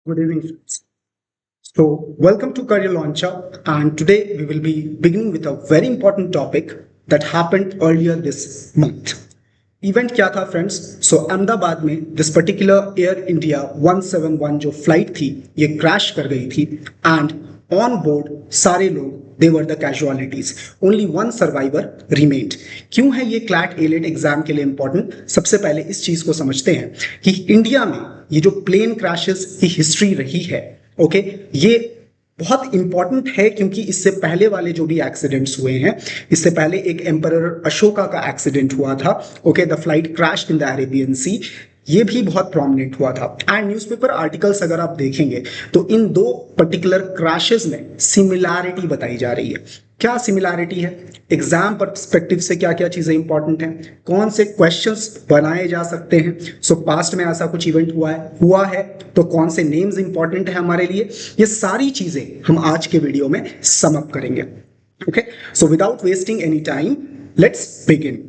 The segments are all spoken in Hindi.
Good evening, friends. Welcome to Career Launcher, and today we will be beginning with a very important topic that happened earlier this month. Event क्या था फ्रेंड्स? अहमदाबाद में दिस पर्टिकुलर एयर इंडिया 171 जो फ्लाइट थी ये क्रैश कर गई थी एंड ऑन बोर्ड सारे लोग they were the casualties, only one survivor remained. क्यों है ये क्लैट एलेट एग्जाम के लिए इंपॉर्टेंट? सबसे पहले इस चीज को समझते हैं कि इंडिया में ये जो प्लेन क्रैशेस की हिस्ट्री रही है, ओके, ये बहुत इंपॉर्टेंट है क्योंकि इससे पहले वाले जो भी एक्सीडेंट्स हुए हैं, इससे पहले एक एम्परर अशोका का एक्सीडेंट हुआ था, okay, the flight crashed in the Arabian Sea, ये भी बहुत प्रोमिनेंट हुआ था। एंड न्यूज़पेपर आर्टिकल्स अगर आप देखेंगे तो इन दो पर्टिकुलर क्रैशेस में सिमिलैरिटी बताई जा रही है। क्या सिमिलैरिटी है? एग्जाम पर्सपेक्टिव से क्या क्या चीजें इंपॉर्टेंट हैं, कौन से क्वेश्चंस बनाए जा सकते हैं। पास्ट में ऐसा कुछ इवेंट हुआ है तो कौन से नेम्स इंपॉर्टेंट है हमारे लिए, ये सारी चीजें हम आज के वीडियो में सम अप करेंगे। Okay, so without wasting any time let's begin.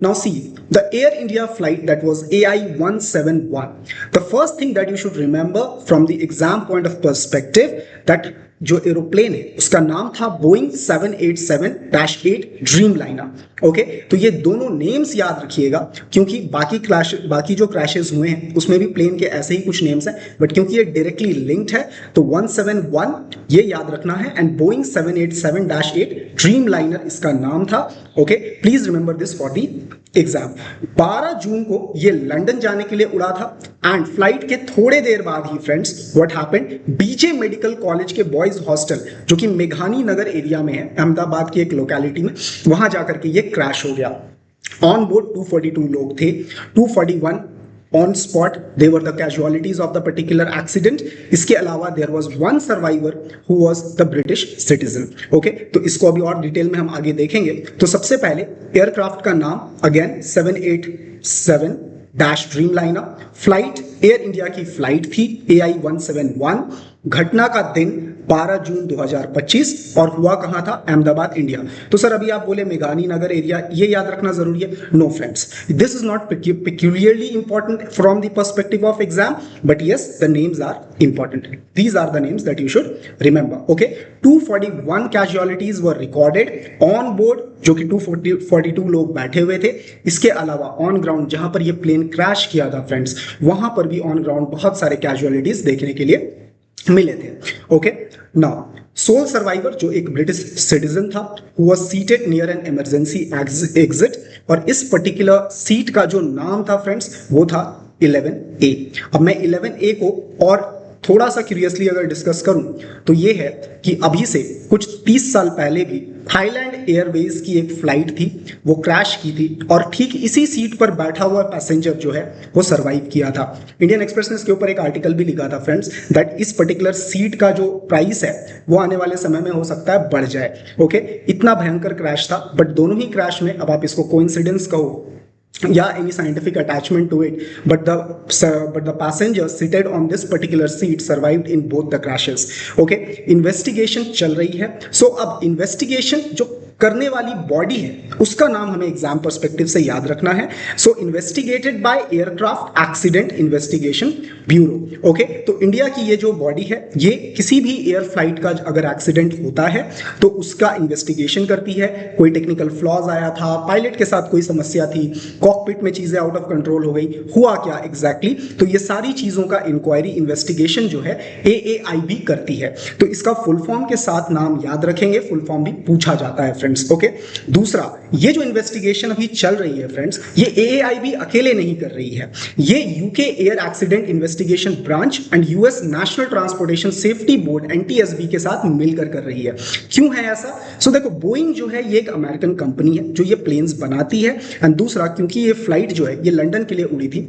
Now see, the Air India flight that was AI-171. The first thing that you should remember from the exam point of perspective that जो एरोप्लेन है उसका नाम था बोइंग 787-8 ड्रीमलाइनर। ओके, तो ये दोनों नेम्स याद रखिएगा क्योंकि बाकी जो क्रैशेस हुए हैं उसमें भी प्लेन के ऐसे ही कुछ नेम्स हैं, बट क्योंकि ये डायरेक्टली लिंक्ड है तो 171 ये याद रखना है एंड बोइंग 787-8 ड्रीमलाइनर इसका नाम था। Okay, please remember this for the exam. 12 जून को ये लंदन जाने के लिए उड़ा था एंड फ्लाइट के थोड़े देर बाद ही friends what happened, BJ medical college के बॉयज हॉस्टल जो कि मेघानी नगर एरिया में है, अहमदाबाद की एक लोकेलिटी में, वहां जाकर के ये क्रैश हो गया। ऑन बोर्ड 242 लोग थे, 241 on spot they were the casualties of the particular accident। इसके अलावा there was one survivor who was the British citizen। Okay, तो इसको अभी और डिटेल में हम आगे देखेंगे। तो सबसे पहले एयरक्राफ्ट का नाम again 787 Dreamliner, flight air India की फ्लाइट थी AI-171, घटना का दिन 12 जून 2025 और हुआ कहां था? अहमदाबाद, इंडिया। तो सर अभी आप बोले मेघानी नगर एरिया, ये याद रखना जरूरी है? No friends, this is not peculiarly important from the perspective of exam, but yes, the names are important. These are the names that you should remember. Okay, 241 casualties were recorded on board, जो कि 242 लोग बैठे हुए थे। इसके अलावा ऑन ग्राउंड जहां पर ये प्लेन क्रैश किया था फ्रेंड्स, वहां पर भी ऑन ग्राउंड बहुत सारे कैजुअलिटीज देखने के लिए मिले थे। ओके, नाउ सोल सर्वाइवर जो एक ब्रिटिश सिटीजन था, who was seated near an emergency exit, और इस पर्टिकुलर सीट का जो नाम था फ्रेंड्स वो था 11A। अब मैं 11A को और थोड़ा सा क्यूरियसली अगर डिस्कस करूं तो ये है कि अभी से कुछ 30 साल पहले भी थाईलैंड एयरवेज की एक फ्लाइट थी, वो क्रैश की थी और ठीक इसी सीट पर बैठा हुआ पैसेंजर जो है वो सरवाइव किया था। इंडियन एक्सप्रेस ने इसके ऊपर एक आर्टिकल भी लिखा था फ्रेंड्स दैट इस पर्टिकुलर सीट का जो प्राइस है वो आने वाले समय में हो सकता है बढ़ जाए। ओके, इतना भयंकर क्रैश था, बट दोनों ही क्रैश में, अब आप इसको कोइंसिडेंस कहो या any scientific attachment to it, but the passenger seated on this particular seat survived in both the crashes। okay, investigation चल रही है। अब investigation जो करने वाली बॉडी है उसका नाम हमें एग्जाम पर्सपेक्टिव से याद रखना है। Investigated by aircraft accident investigation bureau. Okay, तो इंडिया की ये जो बॉडी है ये किसी भी एयर फ्लाइट का अगर एक्सीडेंट होता है तो उसका इन्वेस्टिगेशन करती है। कोई टेक्निकल फ्लॉज आया था, पायलट के साथ कोई समस्या थी, कॉकपिट में चीजें आउट ऑफ कंट्रोल हो गई, हुआ क्या एग्जैक्टली, तो ये सारी चीजों का इंक्वायरी इन्वेस्टिगेशन जो है AAIB करती है। तो इसका फुल फॉर्म के साथ नाम याद रखेंगे, फुल फॉर्म भी पूछा जाता है फ्रेंड्स। ओके, दूसरा, ये जो इन्वेस्टिगेशन अभी चल रही है फ्रेंड्स, ये AAIB अकेले नहीं कर रही है, ये UK air accident investigation branch and US national transportation safety board NTSB के साथ मिलकर कर रही है। क्यों है ऐसा? देखो, बोइंग जो है ये एक अमेरिकन कंपनी है जो ये प्लेन्स बनाती है, एंड दूसरा क्योंकि ये फ्लाइट जो है ये लंदन के लिए उड़ी थी।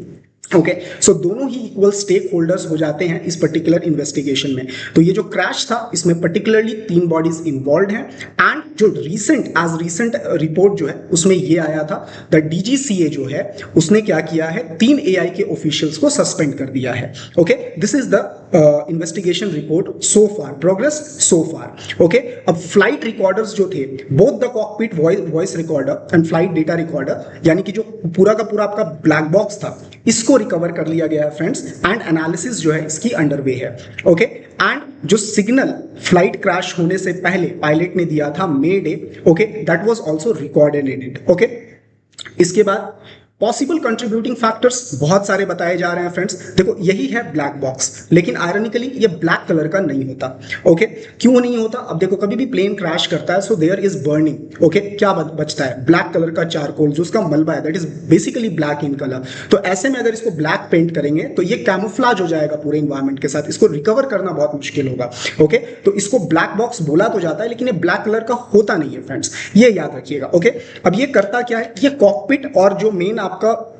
ओके, दोनों ही इक्वल स्टेक होल्डर्स हो जाते हैं इस पर्टिकुलर इन्वेस्टिगेशन में। तो ये जो क्रैश था इसमें पर्टिकुलरली 3 बॉडीज इन्वॉल्व हैं एंड जो रिसेंट रिपोर्ट जो है उसमें ये आया था द DGCA जो है उसने क्या किया है, 3 AI के ऑफिशियल्स को सस्पेंड कर दिया है। Okay, this is the investigation report so far, progress so far. Okay, अब फ्लाइट रिकॉर्डर्स जो थे, both the cockpit voice recorder and flight data recorder, यानी कि जो पूरा का पूरा आपका ब्लैक बॉक्स था इसको रिकवर कर लिया गया है फ्रेंड्स, एंड एनालिसिस जो है इसकी अंडरवे है। ओके, एंड जो सिग्नल फ्लाइट क्रैश होने से पहले पायलट ने दिया था mayday, okay, that was also recorded in it. Okay, इसके बाद पॉसिबल कंट्रीब्यूटिंग फैक्टर्स बहुत सारे बताए जा रहे हैं फ्रेंड्स। देखो यही है ब्लैक बॉक्स, लेकिन आयरनिकली ये ब्लैक कलर का नहीं होता। ओके, क्यों नहीं होता? अब देखो कभी भी प्लेन क्रैश करता है so there is burning. Okay, क्या बचता है? ब्लैक कलर का चारकोल, जो उसका मलबा है that is basically black in colour. तो ऐसे में अगर इसको ब्लैक पेंट करेंगे तो ये कैमोफ्लाज हो जाएगा पूरे इन्वायरमेंट के साथ, इसको रिकवर करना बहुत मुश्किल होगा। ओके, तो इसको ब्लैक बॉक्स बोला तो जाता है, लेकिन ये ब्लैक कलर का होता नहीं है फ्रेंड्स, ये याद रखिएगा। ओके, अब ये करता क्या है? ये कॉकपिट और जो मेन आपका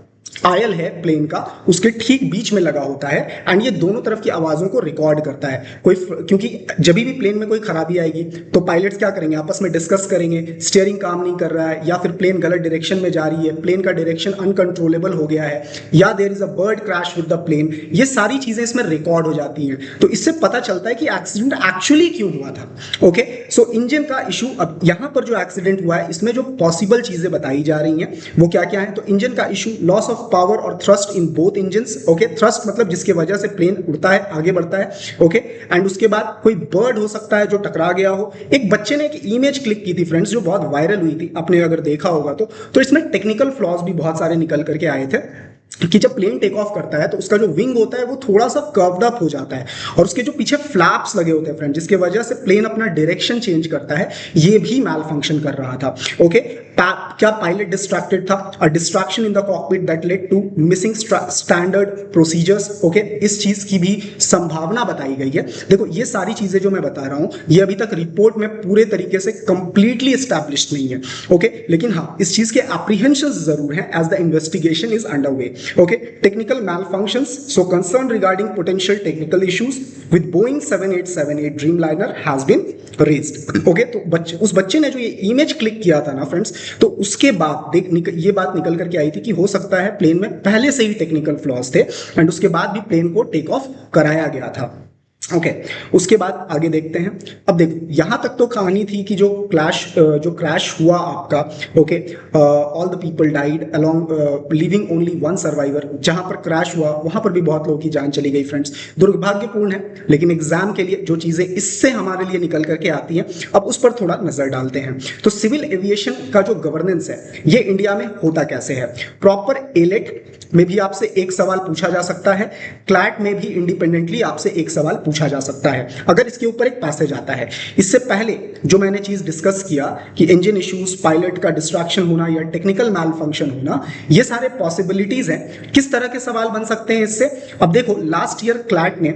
आयल है प्लेन का, उसके ठीक बीच में लगा होता है, एंड ये दोनों तरफ की आवाजों को रिकॉर्ड करता है। क्योंकि जब भी प्लेन में कोई खराबी आएगी तो पायलट्स क्या करेंगे? आपस में डिस्कस करेंगे, स्टीयरिंग काम नहीं कर रहा है, या फिर प्लेन गलत डायरेक्शन में जा रही है, प्लेन का डायरेक्शन अनकंट्रोलेबल हो गया है, या there is a bird crash with the plane. ये सारी चीजें इसमें रिकॉर्ड हो जाती हैं, तो इससे पता चलता है कि एक्सीडेंट एक्चुअली क्यों हुआ था। ओके, सो इंजन का इशू, अब यहां पर जो एक्सीडेंट हुआ है इसमें जो पॉसिबल चीजें बताई जा रही हैं वो क्या क्या है? तो इंजन का इशू, लॉस ऑफ पावर और thrust in both engines. Okay, thrust मतलब जिसकी वजह से प्लेन उड़ता है, आगे बढ़ता है। ओके, एंड उसके बाद कोई बर्ड हो सकता है जो टकरा गया हो। एक बच्चे ने एक इमेज क्लिक की थी फ्रेंड्स जो बहुत वायरल हुई थी, आपने अगर देखा होगा तो इसमें टेक्निकल फ्लॉज भी बहुत सारे निकल करके आए थे कि जब प्लेन टेक ऑफ करता है तो उसका जो विंग होता है वो थोड़ा सा कर्व्ड अप हो जाता है, और उसके जो पीछे फ्लैप्स लगे होते हैं फ्रेंड, जिसकी वजह से प्लेन अपना डायरेक्शन चेंज करता है, ये भी मैल फंक्शन कर रहा था। ओके, क्या पायलट डिस्ट्रैक्टेड था? A distraction in the cockpit that led to missing standard procedures. Okay, इस चीज की भी संभावना बताई गई है। देखो ये सारी चीजें जो मैं बता रहा हूं ये अभी तक रिपोर्ट में पूरे तरीके से कंप्लीटली एस्टैब्लिश्ड नहीं है। ओके, लेकिन हाँ इस चीज के एप्रीहेंशंस जरूर हैं as the investigation is under way. Okay, technical malfunctions. So concern regarding potential technical issues with Boeing 7878 Dreamliner has been raised. Okay, तो उस बच्चे ने जो ये इमेज क्लिक किया था ना फ्रेंड्स, तो उसके बाद ये बात निकल करके आई थी कि हो सकता है प्लेन में पहले से ही टेक्निकल फ्लॉज थे, एंड उसके बाद भी प्लेन को टेक ऑफ कराया गया था। ओके, उसके बाद आगे देखते हैं। अब देखो यहां तक तो कहानी थी कि जो क्रैश हुआ आपका, okay, all the people died along living only one survivor. जहां पर क्रैश हुआ वहां पर भी बहुत लोगों की जान चली गई फ्रेंड्स, दुर्भाग्यपूर्ण है। लेकिन एग्जाम के लिए जो चीजें इससे हमारे लिए निकल करके आती हैं अब उस पर थोड़ा नजर डालते हैं। तो सिविल एविएशन का जो गवर्नेंस है ये इंडिया में होता कैसे है? प्रॉपर एलेट में भी आपसे एक सवाल पूछा जा सकता है, क्लैट में भी इंडिपेंडेंटली आपसे एक सवाल पूछा जा सकता है अगर इसके ऊपर एक पैसेज आता है। इससे पहले जो मैंने चीज डिस्कस किया कि इंजन इश्यूज, पायलट का डिस्ट्रैक्शन होना या टेक्निकल मैल फंक्शन होना, ये सारे पॉसिबिलिटीज हैं। किस तरह के सवाल बन सकते हैं इससे? अब देखो लास्ट ईयर क्लैट ने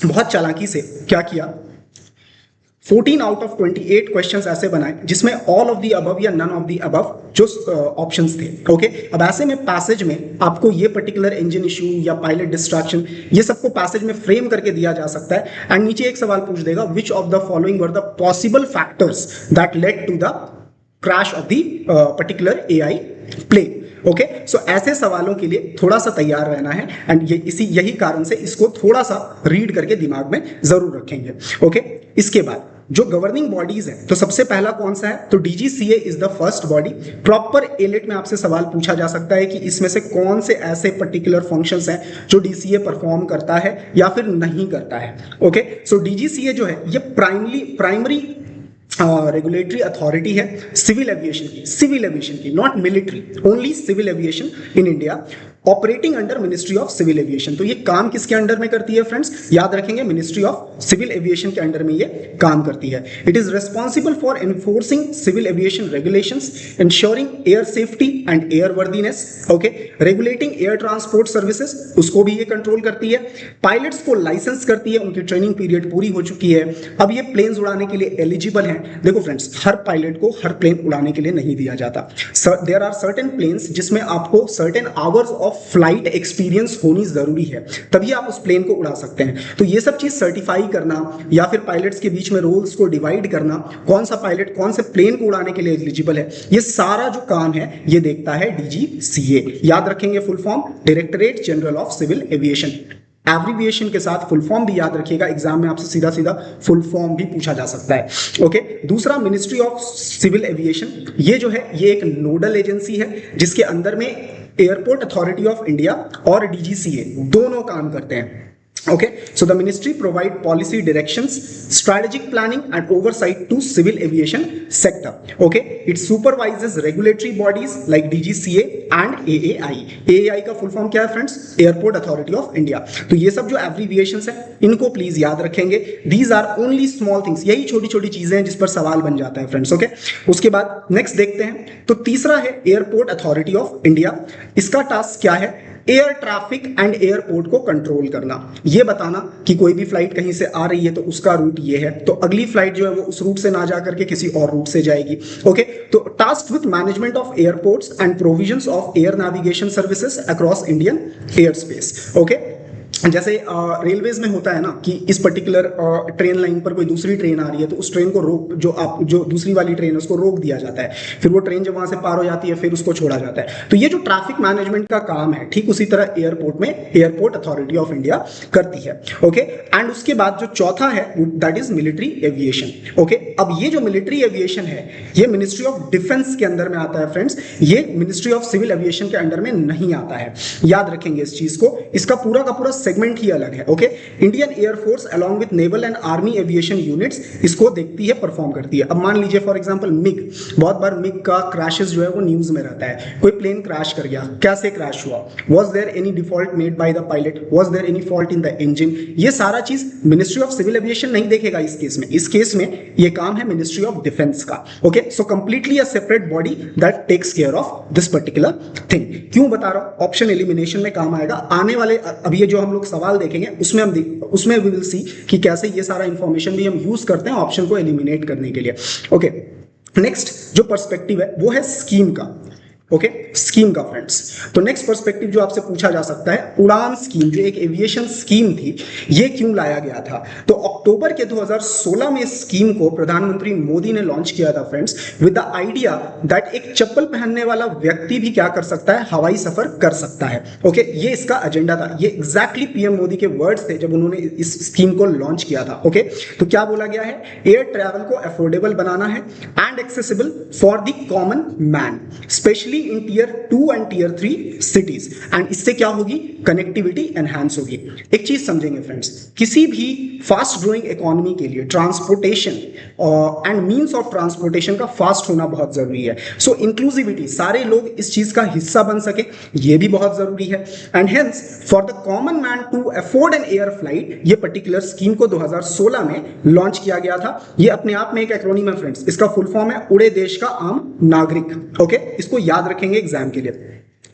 बहुत चालाकी से क्या किया, 14 आउट ऑफ 28 क्वेश्चंस ऐसे बनाए जिसमें ऑल ऑफ द अबव या नन ऑफ द अबव जो ऑप्शंस थे। ओके, अब ऐसे में पैसेज में आपको ये पर्टिकुलर इंजन इशू या पायलट डिस्ट्रैक्शन ये सबको पैसेज में फ्रेम करके दिया जा सकता है, एंड नीचे एक सवाल पूछ देगा which of the following were the possible factors that led to the crash of the particular AI plane. Okay, so ऐसे सवालों के लिए थोड़ा सा तैयार रहना है, एंड यही कारण से इसको थोड़ा सा रीड करके दिमाग में जरूर रखेंगे। ओके, इसके बाद जो गवर्निंग बॉडीज हैं तो सबसे पहला कौन सा है? तो DGCA is the first body. Proper AILET में आपसे सवाल पूछा जा सकता है कि इसमें से कौन से ऐसे पर्टिकुलर फंक्शंस हैं जो डीसीए परफॉर्म करता है या फिर नहीं करता है। ओके, सो डीजीसीए जो है ये प्राइमरी रेगुलेटरी अथॉरिटी है सिविल एविएशन की, not military, only civil aviation in India, operating under ministry of civil aviation. तो ये काम किसके अंडर में करती है फ्रेंड्स? याद रखेंगे मिनिस्ट्री ऑफ सिविल एविएशन के अंडर में ये काम करती है। It is responsible for enforcing civil aviation regulations, ensuring air safety and airworthiness. Okay, regulating air transport services, उसको भी ये कंट्रोल करती है। पायलट्स को लाइसेंस करती है, उनकी ट्रेनिंग पीरियड पूरी हो चुकी है, अब ये प्लेन्स उड़ाने के लिए एलिजिबल हैं। देखो फ्रेंड्स, हर पायलट को हर प्लेन उड़ाने के लिए नहीं दिया जाता। देयर आर सर्टेन प्लेन्स जिसमें आपको certain hours of flight experience होनी जरूरी है, तभी आप उस प्लेन को उड़ा सकते हैं। तो ये सब चीज सर्टिफाई करना या फिर पायलट्स के बीच में रोल्स को डिवाइड करना, कौन सा पायलट कौन से प्लेन को उड़ाने के लिए एलिजिबल है, ये सारा जो काम है ये देखता है डीजीसीए। याद रखेंगे full form, directorate general of civil aviation. Abbreviation के साथ फुल फॉर्म भी याद रखिएगा, एग्जाम में आपसे सीधा सीधा फुल फॉर्म भी पूछा जा सकता है। ओके, दूसरा मिनिस्ट्री ऑफ सिविल एविएशन, ये जो है ये एक नोडल एजेंसी है जिसके अंदर में एयरपोर्ट अथॉरिटी ऑफ इंडिया और डीजीसीए दोनों काम करते हैं. Okay, so the ministry provide policy directions, strategic planning and oversight to civil aviation sector. Okay, it supervises regulatory bodies like DGCA and AAI. AAI का full form क्या है friends? Airport Authority of India. तो ये सब जो abbreviations है इनको please याद रखेंगे. These are only small things. यही छोटी छोटी चीजें हैं जिस पर सवाल बन जाता है friends. Okay, उसके बाद next देखते हैं. तो तीसरा है Airport Authority of India. इसका टास्क क्या है? एयर ट्रैफिक एंड एयरपोर्ट को कंट्रोल करना. ये बताना कि कोई भी फ्लाइट कहीं से आ रही है तो उसका रूट ये है, तो अगली फ्लाइट जो है वो उस रूट से ना जा करके किसी और रूट से जाएगी. ओके, तो task with management of airports and provisions of air navigation services across Indian air space. Okay, जैसे रेलवेज में होता है ना कि इस पर्टिकुलर ट्रेन लाइन पर कोई दूसरी ट्रेन आ रही है तो उस ट्रेन को रोक, जो दूसरी वाली ट्रेन है उसको रोक दिया जाता है, फिर वो ट्रेन जब वहां से पार हो जाती है फिर उसको छोड़ा जाता है. तो ये जो ट्रैफिक मैनेजमेंट का काम है ठीक उसी तरह एयरपोर्ट में एयरपोर्ट अथॉरिटी ऑफ इंडिया करती है. ओके, एंड उसके बाद जो चौथा है that is military aviation. Okay, अब ये जो मिलिट्री एविएशन है ये मिनिस्ट्री ऑफ डिफेंस के अंदर में आता है फ्रेंड्स, ये मिनिस्ट्री ऑफ सिविल एविएशन के अंडर में नहीं आता है. याद रखेंगे इस चीज को, इसका पूरा का पूरा सेगमेंट ही अलग है. Okay, Indian air force along with naval and army aviation units इसको देखती है, परफॉर्म करती है. अब मान लीजिए फॉर एग्जांपल मिग, बहुत बार मिग का क्रैशेस जो है वो न्यूज में रहता है. कोई प्लेन क्रैश कर गया, कैसे क्रैश हुआ, was there any default made by the pilot, was there any fault in the engine, ये सारा चीज मिनिस्ट्री ऑफ सिविल एविएशन नहीं देखेगा इस केस में. इस केस में ये काम है मिनिस्ट्री ऑफ डिफेंस का. Okay, so completely a separate body that takes care of this particular thing. क्यों बता रहा हूं? ऑप्शन एलिमिनेशन में काम आएगा. आने वाले अभी ये जो हम लोग सवाल देखेंगे उसमें वी विल सी कि कैसे ये सारा इंफॉर्मेशन भी हम यूज करते हैं ऑप्शन को एलिमिनेट करने के लिए. ओके, नेक्स्ट जो पर्सपेक्टिव है वो है स्कीम का. ओके, स्कीम का फ्रेंड्स. तो नेक्स्ट पर्सपेक्टिव जो आपसे पूछा जा सकता है, उड़ान स्कीम जो एक एविएशन स्कीम थी ये क्यों लाया गया था? तो अक्टूबर के 2016 में इस स्कीम को प्रधानमंत्री मोदी ने लॉन्च किया था friends, with the idea that एक चप्पल पहनने वाला व्यक्ति भी क्या कर सकता है, हवाई सफर कर सकता है. ओके, ये इसका एजेंडा था. ये एग्जैक्टली पीएम मोदी के वर्ड्स थे जब उन्होंने इस स्कीम को लॉन्च किया था. ओके, तो क्या बोला गया है? एयर ट्रैवल को अफोर्डेबल बनाना है and accessible for the common man, specially in tier 2 and tier 3 cities. And इससे क्या होगी? कनेक्टिविटी एनहांस होगी. एक चीज समझेंगे फ्रेंड्स, किसी भी फास्ट ग्रोइंग इकोनॉमी के लिए transportation and means of transportation का फास्ट होना बहुत जरूरी है. सो इंक्लूसिविटी, सारे लोग इस चीज का हिस्सा बन सके, ये भी बहुत जरूरी है. And hence for the common man to afford an air flight, ये पर्टिकुलर स्कीम को 2016 में लॉन्च किया गया था. ये अपने आप में एक एक्रोनिम है फ्रेंड्स, इसका फुल फॉर्म है उड़े देश का आम नागरिक. ओके, इसको याद रखेंगे एग्जाम के लिए.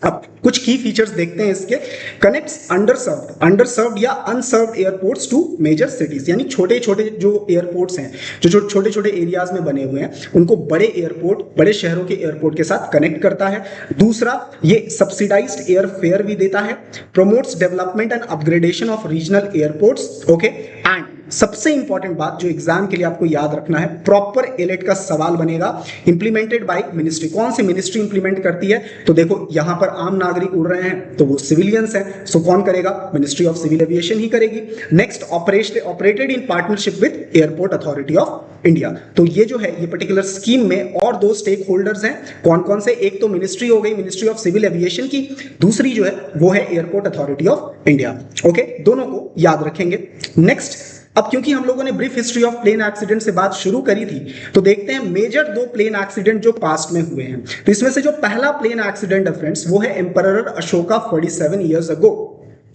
अब कुछ की फीचर्स देखते हैं इसके. कनेक्ट्स अंडरसर्व्ड या unserved airports to major cities, यानी छोटे छोटे जो एयरपोर्ट्स हैं, जो छोटे छोटे एरियाज में बने हुए हैं, उनको बड़े एयरपोर्ट, बड़े शहरों के एयरपोर्ट के साथ कनेक्ट करता है. दूसरा, ये सब्सिडाइज्ड एयर फेयर भी देता है. Promotes development and upgradation of regional airports. Okay, and सबसे इंपॉर्टेंट बात जो एग्जाम के लिए आपको याद रखना है, प्रॉपर एलेट का सवाल बनेगा. इंप्लीमेंटेड बाय मिनिस्ट्री, कौन सी मिनिस्ट्री इंप्लीमेंट करती है? तो देखो यहां पर आम नागरिक उड़ रहे हैं तो वो सिविलियंस हैं, सो कौन करेगा? मिनिस्ट्री ऑफ सिविल एविएशन ही करेगी. Next, operated in partnership with airport authority of India. तो ये जो है ये पर्टिकुलर स्कीम में और दो स्टेक होल्डर्स हैं. कौन कौन से? एक तो मिनिस्ट्री हो गई, मिनिस्ट्री ऑफ सिविल एविएशन की, दूसरी जो है वो है airport authority of India. Okay, दोनों को याद रखेंगे. नेक्स्ट, अब क्योंकि हम लोगों ने brief history of plane accident से बात शुरू करी थी, तो देखते हैं मेजर 2 प्लेन एक्सीडेंट जो पास्ट में हुए हैं. तो इसमें से जो पहला प्लेन एक्सीडेंट है फ्रेंड्स वो है emperor Ashoka 47 years ago.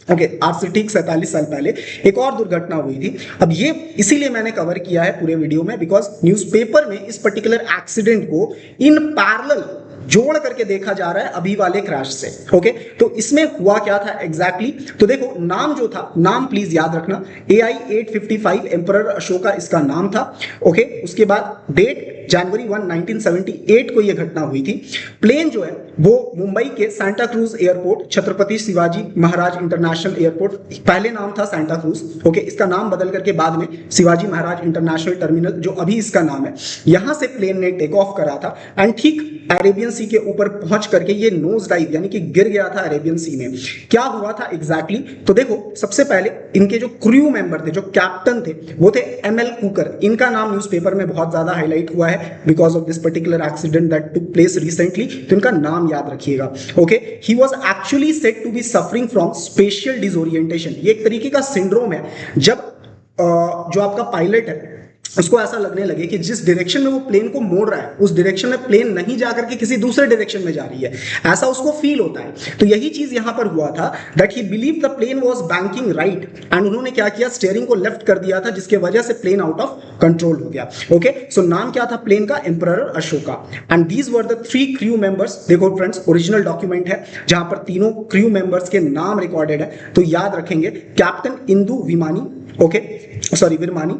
Okay, आज से ठीक 47 साल पहले एक और दुर्घटना हुई थी. अब ये इसीलिए मैंने कवर किया है पूरे वीडियो में बिकॉज न्यूज़पेपर में इस पर्टिकुलर एक्सीडेंट को इन पैरेलल जोड़ करके देखा जा रहा है अभी वाले क्रैश से. ओके, तो इसमें हुआ क्या था एग्जैक्टली? तो देखो नाम जो था, नाम प्लीज याद रखना, AI 855 एम्परर अशोका इसका नाम था. ओके, उसके बाद डेट जनवरी 1, 1978 को यह घटना हुई थी. प्लेन जो है वो मुंबई के Santa Cruz airport, Chhatrapati Shivaji Maharaj international airport, पहले नाम था सांता क्रूज. ओके, इसका नाम बदल करके बाद में शिवाजी महाराज इंटरनेशनल टर्मिनल जो अभी इसका नाम है, यहां से प्लेन ने टेक ऑफ करा था. एंड ठीक अरेबियन सी के ऊपर पहुंच करके ये नोज डाइव यानी कि गिर गया था अरेबियन सी में. क्या हुआ था एग्जैक्टली? तो देखो सबसे पहले इनके जो क्रू मेंबर थे, जो कैप्टन थे, वो थे ML कुकर. इनका नाम न्यूज़पेपर में बहुत ज्यादा हाईलाइट हुआ है. है because of this particular accident that took place recently, तो इनका नाम याद रखिएगा। Okay, he was actually said to be suffering from spatial disorientation. ये एक तरीके का सिंड्रोम है जब जो आपका पायलट है उसको ऐसा लगने लगे कि जिस डायरेक्शन में वो प्लेन को मोड़ रहा है उस डायरेक्शन में प्लेन नहीं जाकर के किसी दूसरे डायरेक्शन में जा रही है, ऐसा उसको फील होता है। तो यही चीज यहां पर हुआ था, that he believe the plane was banking right, and उन्होंने क्या किया, स्टीयरिंग को लेफ्ट कर दिया था, जिसके वजह से प्लेन आउट ऑफ कंट्रोल हो गया। ओके, सो नाम क्या था प्लेन का, Emperor Ashoka, and these were the 3 crew members. देखो फ्रेंड्स, ओरिजिनल डॉक्यूमेंट है जहां पर तीनों क्रू मेंबर्स के नाम रिकॉर्डेड है, तो याद रखेंगे captain Indu Vimani, okay sorry Virmani,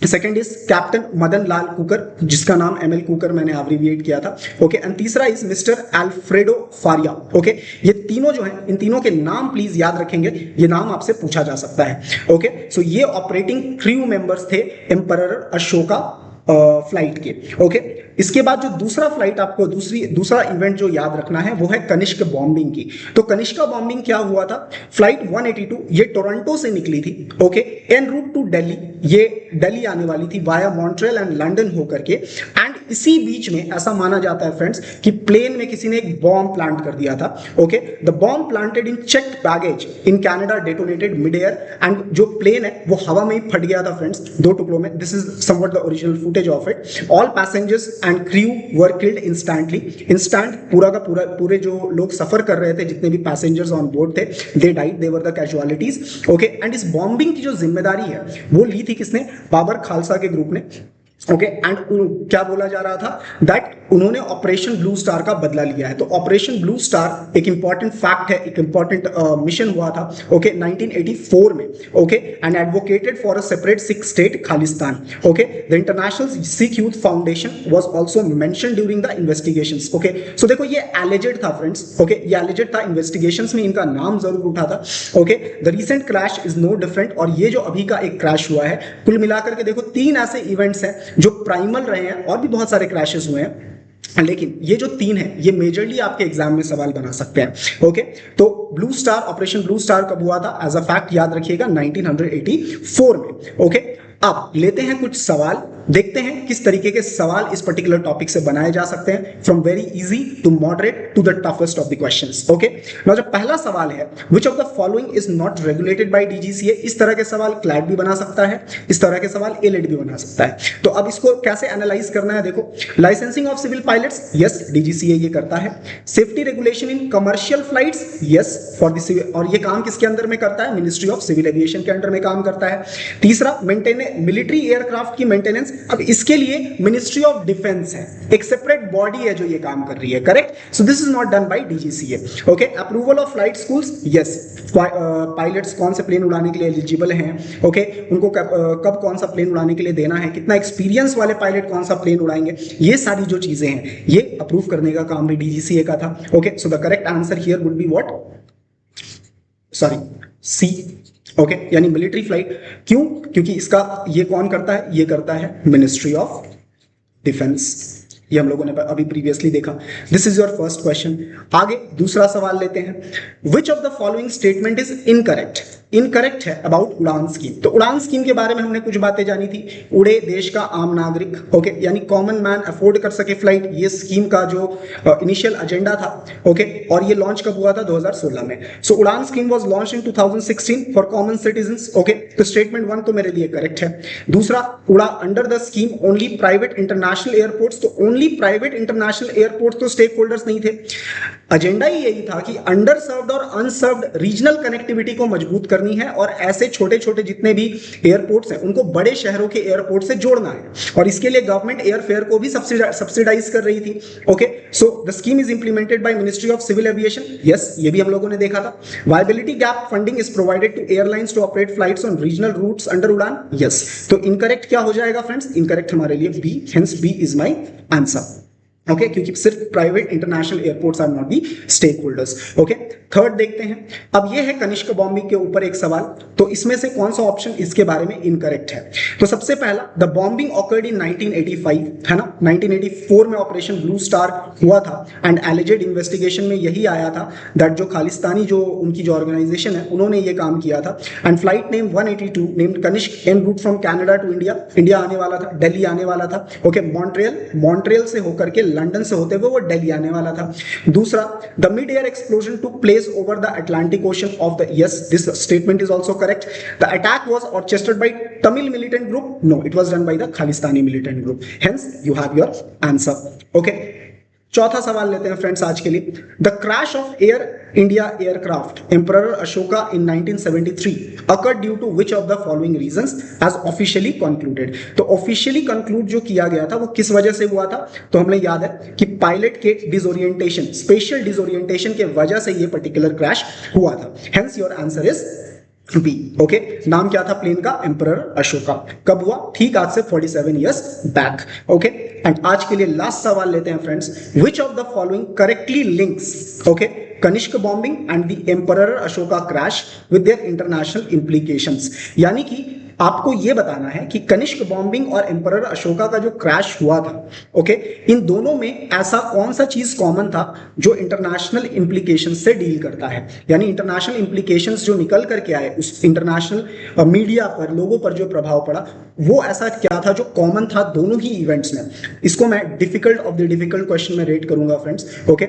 second is captain Madan Lal Kukar, जिसका नाम एमएल कुकर मैंने एब्रिविएट किया था, ओके, एंड तीसरा is mister Alfredo Faria. Okay, ये तीनों जो हैं, इन तीनों के नाम प्लीज याद रखेंगे, ये नाम आपसे पूछा जा सकता है। ओके, सो ये ऑपरेटिंग क्रू मेंबर्स थे एम्परर अशोका फ्लाइट के। ओके, इसके बाद जो दूसरा फ्लाइट आपको दूसरा इवेंट जो याद रखना है वो है कनिष्क बॉम्बिंग की। तो कनिष्का बॉम्बिंग क्या हुआ था, फ्लाइट 182 ये टोरंटो से निकली थी, okay, en route to Delhi, ये दिल्ली आने वाली थी वाया मॉन्ट्रियल एंड लंदन होकर के, एंड इसी बीच में ऐसा माना जाता है फ्रेंड्स कि प्लेन में किसी ने एक बॉम्ब प्लांट कर दिया था। Okay, the bomb planted in checked baggage in Canada detonated mid air, and जो प्लेन है वो हवा में ही फट गया था फ्रेंड्स, 2 टुकड़ों में। This is somewhat the original footage of it. All passengers and crew were killed instantly, instant पूरा का पूरे जो लोग सफर कर रहे थे, जितने भी पैसेंजर्स ऑन बोर्ड थे, they died, they were the casualties. Okay, and इस बॉम्बिंग की जो जिम्मेदारी है वो ली थी किसने, बाबर खालसा के ग्रुप ने। ओके, एंड क्या बोला जा रहा था, दैट उन्होंने ऑपरेशन ब्लू स्टार का बदला लिया है। तो ऑपरेशन ब्लू स्टार एक इंपॉर्टेंट फैक्ट है, एक इंपॉर्टेंट मिशन हुआ था, ओके, 1984 में, okay, and advocated for a separate Sikh state Khalistan. Okay, the international Sikh youth foundation was also mentioned during the investigations. Okay, so देखो ये एलिजेड था फ्रेंड्स, ओके, ये एलिजेड था, इन्वेस्टिगेशंस में इनका नाम जरूर उठा था। Okay, the recent crash is no different, और ये जो अभी का एक क्रैश हुआ है, कुल मिलाकर के देखो 3 ऐसे इवेंट्स हैं जो प्राइमल रहे हैं, और भी बहुत सारे क्रैशेस हुए हैं, लेकिन ये जो 3 है ये मेजरली आपके एग्जाम में सवाल बना सकते हैं। ओके, तो blue star, operation blue star कब हुआ था, एज अ फैक्ट याद रखिएगा 1984 में। ओके, अब लेते हैं कुछ सवाल, देखते हैं किस तरीके के सवाल इस पर्टिकुलर टॉपिक से बनाए जा सकते हैं, from very easy to moderate to the toughest of the questions. Okay, now जो पहला सवाल है, which of the following is not regulated by DGCA. इस तरह के सवाल क्लैट भी बना सकता है, इस तरह के सवाल एलेट भी बना सकता है। तो अब इसको कैसे एनालाइज करना है, देखो, licensing of civil pilots, yes DGCA ये करता है। Safety regulation in commercial flights, yes for the civil, और ये काम किसके अंदर में करता है, मिनिस्ट्री ऑफ सिविल एविएशन के अंडर में काम करता है। तीसरा, मिलिट्री एयरक्राफ्ट की मेंटेनेंस, अब इसके लिए मिनिस्ट्री ऑफ डिफेंस है, एक सेपरेट बॉडी है जो ये काम कर रही है, correct. So this is not done by DGCA. Okay, approval of flight schools, yes, pilots कौन से प्लेन उड़ाने के लिए एलिजिबल हैं, ओके, उनको कब कौन सा प्लेन उड़ाने के लिए देना है, कितना एक्सपीरियंस वाले पायलट कौन सा प्लेन उड़ाएंगे, ये सारी जो चीजें हैं ये अप्रूव करने का काम भी डीजीसीए का था। Okay, so the correct answer here would be what, sorry, C. Okay, यानी मिलिट्री फ्लाइट। क्यों, क्योंकि इसका ये कौन करता है, ये करता है मिनिस्ट्री ऑफ डिफेंस, ये हम लोगों ने अभी प्रीवियसली देखा। This is your first question. आगे दूसरा सवाल लेते हैं, विच of the following statement is incorrect. Incorrect है अबाउट उड़ान स्कीम। तो उड़ान स्कीम के बारे में हमने कुछ बातें जानी थी, उड़े देश का आम नागरिक, ओके, यानी कॉमन मैन अफोर्ड कर सके फ्लाइट, ये स्कीम का जो इनिशियल एजेंडा था। ओके, और ये लॉन्च कब हुआ था, 2016 में। सो उड़ान scheme was launch in 2016 for common citizens. Okay, तो स्टेटमेंट 1 तो मेरे लिए करेक्ट है। दूसरा, उड़ा under the scheme only private international airports, तो ओनली प्राइवेट इंटरनेशनल एयरपोर्ट्स तो स्टेक होल्डर्स नहीं थे। एजेंडा ही यही था कि अंडर सर्व्ड और अनसर्व्ड रीजनल कनेक्टिविटी को मजबूत करनी है, और ऐसे छोटे छोटे जितने भी एयरपोर्ट्स हैं उनको बड़े शहरों के एयरपोर्ट से जोड़ना है, और इसके लिए गवर्नमेंट एयरफेयर को भी सब्सिडाइज कर रही थी। Okay, so the scheme is implemented by ministry of civil aviation, yes, ये भी हम लोगों ने देखा था। Viability gap funding is provided to airlines to operate flights on regional routes under Udan, yes. तो इनकरेक्ट क्या हो जाएगा फ्रेंड्स, इनकरेक्ट हमारे लिए B, hence B is my answer. Okay क्योंकि सिर्फ private international airports are not the stakeholders. Okay third देखते हैं। अब ये है कनिष्क बॉम्बिंग के ऊपर एक सवाल, तो इसमें से कौन सा ऑप्शन इसके बारे में इनकरेक्ट है? तो सबसे पहला, द बॉम्बिंग ऑकर्ड इन 1985, है ना, 1984 में ऑपरेशन ब्लू स्टार हुआ था एंड एलिजेड इन्वेस्टिगेशन में यही आया था दैट जो खालिस्तानी जो उनकी जो ऑर्गेनाइजेशन है उन्होंने ये काम किया था। And flight name 182 named Kanishka en route from Canada to India, India आने वाला था, दिल्ली आने वाला था। ओके मॉन्ट्रियल से होकर के लंदन से होते हुए वो दिल्ली आने वाला था। दूसरा, the mid air explosion took place over the Atlantic Ocean of the, yes this statement is also correct. The attack was orchestrated by Tamil militant group, no it was done by the Khalistani militant group, hence you have your answer. Okay चौथा सवाल लेते हैं फ्रेंड्स आज के लिए। The crash of Air India aircraft Emperor Ashoka in 1973 occurred due to which of the following reasons as officially concluded. तो ऑफिशियली कंक्लूड जो किया गया था वो किस वजह से हुआ था? तो हमें याद है कि पायलट के डिसोरिएंटेशन, स्पेशल डिसोरिएंटेशन के वजह से ये पर्टिकुलर क्रैश हुआ था। Hence your answer is B. Okay नाम क्या था प्लेन का? एम्परर अशोका। कब हुआ? ठीक आज से 47 इयर्स बैक। ओके एंड आज के लिए लास्ट सवाल लेते हैं friends. Which of the following correctly links okay Kanishka bombing and the emperor Ashoka crash with their international implications? यानी कि आपको यह बताना है कि कनिष्क बॉम्बिंग और एम्परर अशोका का जो क्रैश हुआ था, ओके इन दोनों में ऐसा कौन सा चीज कॉमन था जो इंटरनेशनल इंप्लीकेशंस से डील करता है? यानी इंटरनेशनल इंप्लीकेशंस जो निकल करके आए उस इंटरनेशनल मीडिया पर, लोगों पर जो प्रभाव पड़ा, वो ऐसा क्या था जो कॉमन था दोनों ही इवेंट्स में? इसको मैं difficult of the difficult question में रेट करूंगा फ्रेंड्स। ओके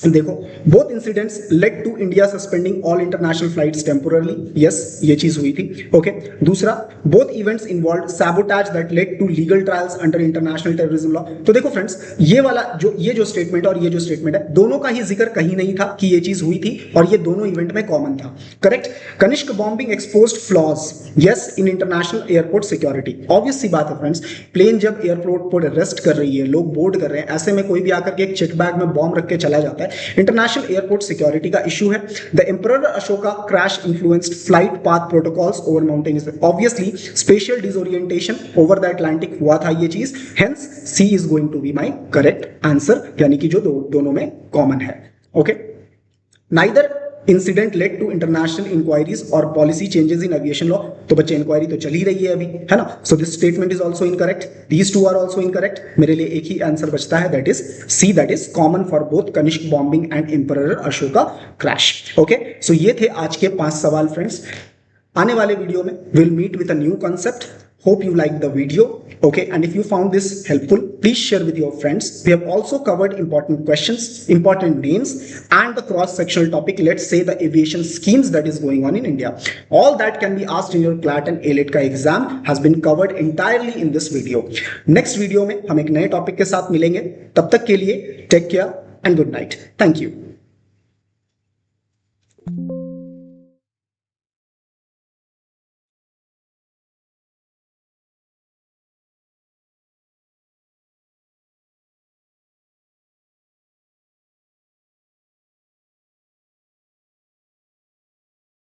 देखो, both incidents led to India suspending all international flights temporarily, yes ये चीज हुई थी। ओके दूसरा, both events involved sabotage that led to legal trials under international terrorism law. तो देखो फ्रेंड्स, ये वाला ये जो स्टेटमेंट और ये जो स्टेटमेंट है, दोनों का ही जिक्र कहीं नहीं था कि ये चीज हुई थी और ये दोनों इवेंट में कॉमन था। Correct. Kanishka bombing exposed flaws, yes in international airport security. Obvious सी बात है फ्रेंड्स, प्लेन जब एयरपोर्ट पर रेस्ट कर रही है, लोग बोर्ड कर रहे हैं, ऐसे में कोई भी आकर के एक चेक बैग में बॉम्ब रख के चला जाता है, इंटरनेशनल एयरपोर्ट सिक्योरिटी का इशू है। The emperor Ashoka crash influenced flight path protocols over mountains, obviously spatial disorientation over the Atlantic हुआ था ये चीज, hence C is going to be my correct answer, यानी कि जो दोनों में कॉमन है। Okay neither incident led to international inquiries और policy changes in aviation law. तो बच्चे इंक्वायरी तो चल ही रही है अभी, है ना, so this statement is also incorrect, these two are also incorrect. मेरे लिए एक ही आंसर बचता है, that is C, that is common for both Kanishka bombing and Emperor Ashoka crash. Okay so ये थे आज के 5 सवाल फ्रेंड्स। आने वाले वीडियो में will meet with a new concept. Hope you liked the video. Okay, and if you found this helpful, please share with your friends. We have also covered important questions, important names, and the cross-sectional topic, let's say the aviation schemes that is going on in India. All that can be asked in your CLAT and ALET का exam has been covered entirely in this video. Next video में हम एक नए topic के साथ मिलेंगे. तब तक के लिए take care and good night. Thank you.